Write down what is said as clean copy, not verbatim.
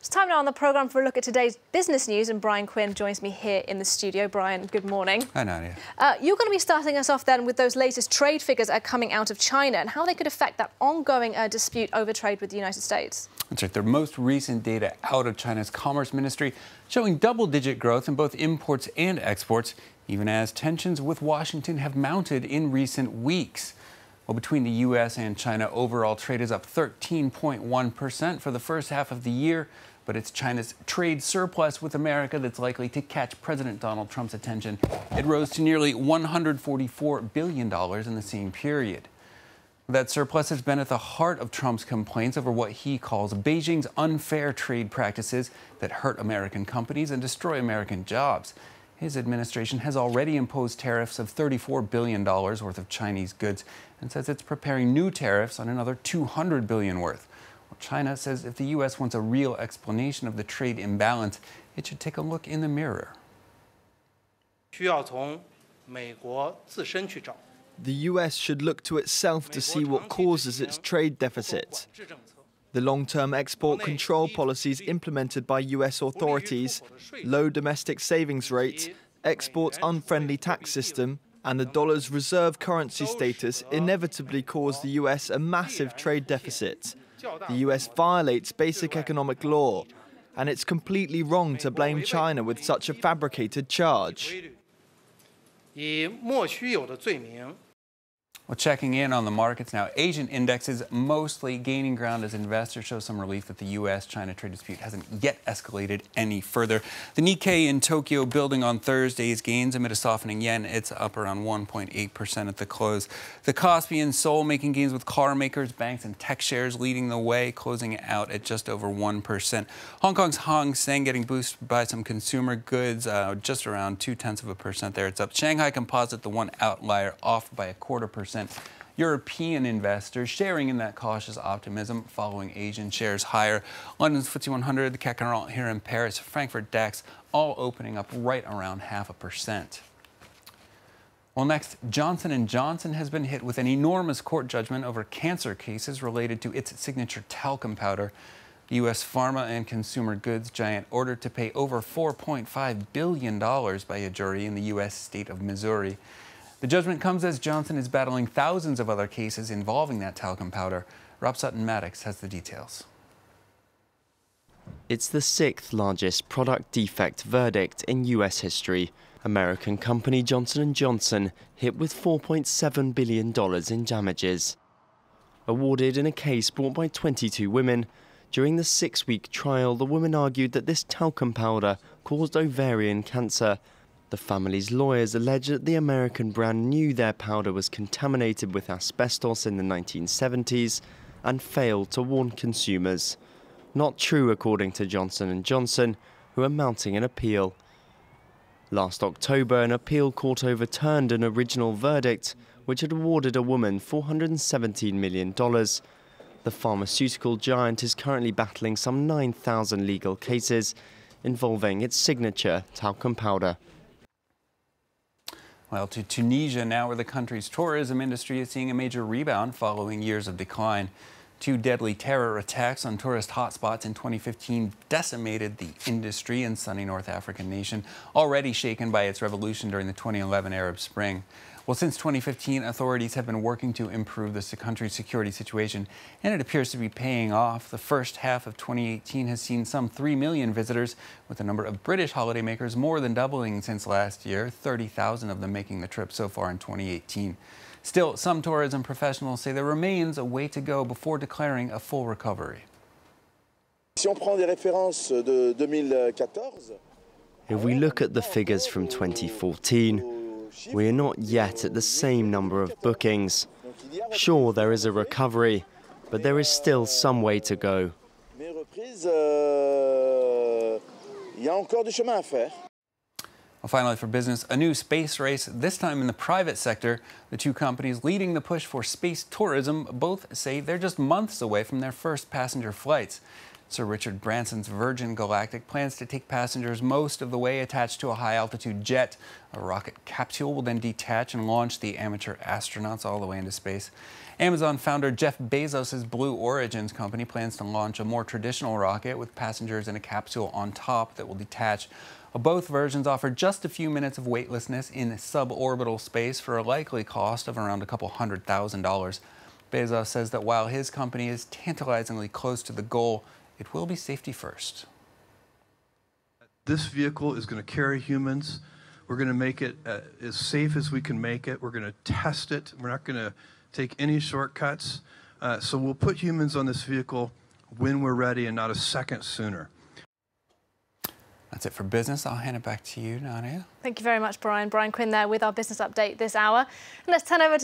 It's time now on the programme for a look at today's business news, and Brian Quinn joins me here in the studio. Brian, good morning. Hi, Nadia. You're going to be starting us off then with those latest trade figures coming out of China and how they could affect that ongoing dispute over trade with the United States. That's right. The most recent data out of China's Commerce Ministry showing double-digit growth in both imports and exports, even as tensions with Washington have mounted in recent weeks. Well, between the U.S. and China, overall trade is up 13.1% for the first half of the year. But it's China's trade surplus with America that's likely to catch President Donald Trump's attention. It rose to nearly $144 billion in the same period. That surplus has been at the heart of Trump's complaints over what he calls Beijing's unfair trade practices that hurt American companies and destroy American jobs. His administration has already imposed tariffs of $34 billion worth of Chinese goods and says it's preparing new tariffs on another $200 billion worth. China says if the U.S. wants a real explanation of the trade imbalance, it should take a look in the mirror. The U.S. should look to itself to see what causes its trade deficit. The long-term export control policies implemented by U.S. authorities, low domestic savings rate, export-unfriendly tax system, and the dollar's reserve currency status inevitably cause the U.S. a massive trade deficit. The U.S. violates basic economic law, and it's completely wrong to blame China with such a fabricated charge. Well, checking in on the markets now, Asian indexes mostly gaining ground as investors show some relief that the U.S.-China trade dispute hasn't yet escalated any further. The Nikkei in Tokyo building on Thursday's gains amid a softening yen. It's up around 1.8% at the close. The Kospi in Seoul making gains with car makers, banks, and tech shares leading the way, closing out at just over 1%. Hong Kong's Hang Seng getting boosted by some consumer goods, just around 0.2% there. It's up. Shanghai Composite, the one outlier, off by 0.25%. European investors sharing in that cautious optimism following Asian shares higher. London's FTSE 100, the CAC 40 here in Paris, Frankfurt DAX, all opening up right around 0.5%. Well, next, Johnson & Johnson has been hit with an enormous court judgment over cancer cases related to its signature talcum powder. The U.S. pharma and consumer goods giant ordered to pay over $4.5 billion by a jury in the U.S. state of Missouri. The judgment comes as Johnson is battling thousands of other cases involving that talcum powder. Rob Sutton-Maddox has the details. It's the sixth largest product defect verdict in U.S. history. American company Johnson & Johnson hit with $4.7 billion in damages. Awarded in a case brought by 22 women, during the 6-week trial, the women argued that this talcum powder caused ovarian cancer. The family's lawyers allege that the American brand knew their powder was contaminated with asbestos in the 1970s and failed to warn consumers. Not true, according to Johnson & Johnson, who are mounting an appeal. Last October, an appeal court overturned an original verdict which had awarded a woman $417 million. The pharmaceutical giant is currently battling some 9,000 legal cases involving its signature talcum powder. Well, to Tunisia now, where the country's tourism industry is seeing a major rebound following years of decline. 2 deadly terror attacks on tourist hotspots in 2015 decimated the industry in sunny North African nation, already shaken by its revolution during the 2011 Arab Spring. Well, since 2015, authorities have been working to improve the country's security situation, and it appears to be paying off. The first half of 2018 has seen some 3 million visitors, with the number of British holidaymakers more than doubling since last year, 30,000 of them making the trip so far in 2018. Still, some tourism professionals say there remains a way to go before declaring a full recovery. If we look at the figures from 2014, we are not yet at the same number of bookings. Sure, there is a recovery, but there is still some way to go. Well, finally, for business, a new space race, this time in the private sector. The two companies leading the push for space tourism both say they're just months away from their first passenger flights. Sir Richard Branson's Virgin Galactic plans to take passengers most of the way attached to a high-altitude jet. A rocket capsule will then detach and launch the amateur astronauts all the way into space. Amazon founder Jeff Bezos' Blue Origin's company plans to launch a more traditional rocket with passengers in a capsule on top that will detach. Both versions offer just a few minutes of weightlessness in suborbital space for a likely cost of around a couple $100,000. Bezos says that while his company is tantalizingly close to the goal, it will be safety first. This vehicle is going to carry humans. We're going to make it as safe as we can make it. We're going to test it. We're not going to take any shortcuts. So we'll put humans on this vehicle when we're ready and not a second sooner. That's it for business. I'll hand it back to you, Nadia. Thank you very much, Brian. Brian Quinn there with our business update this hour. And let's turn over to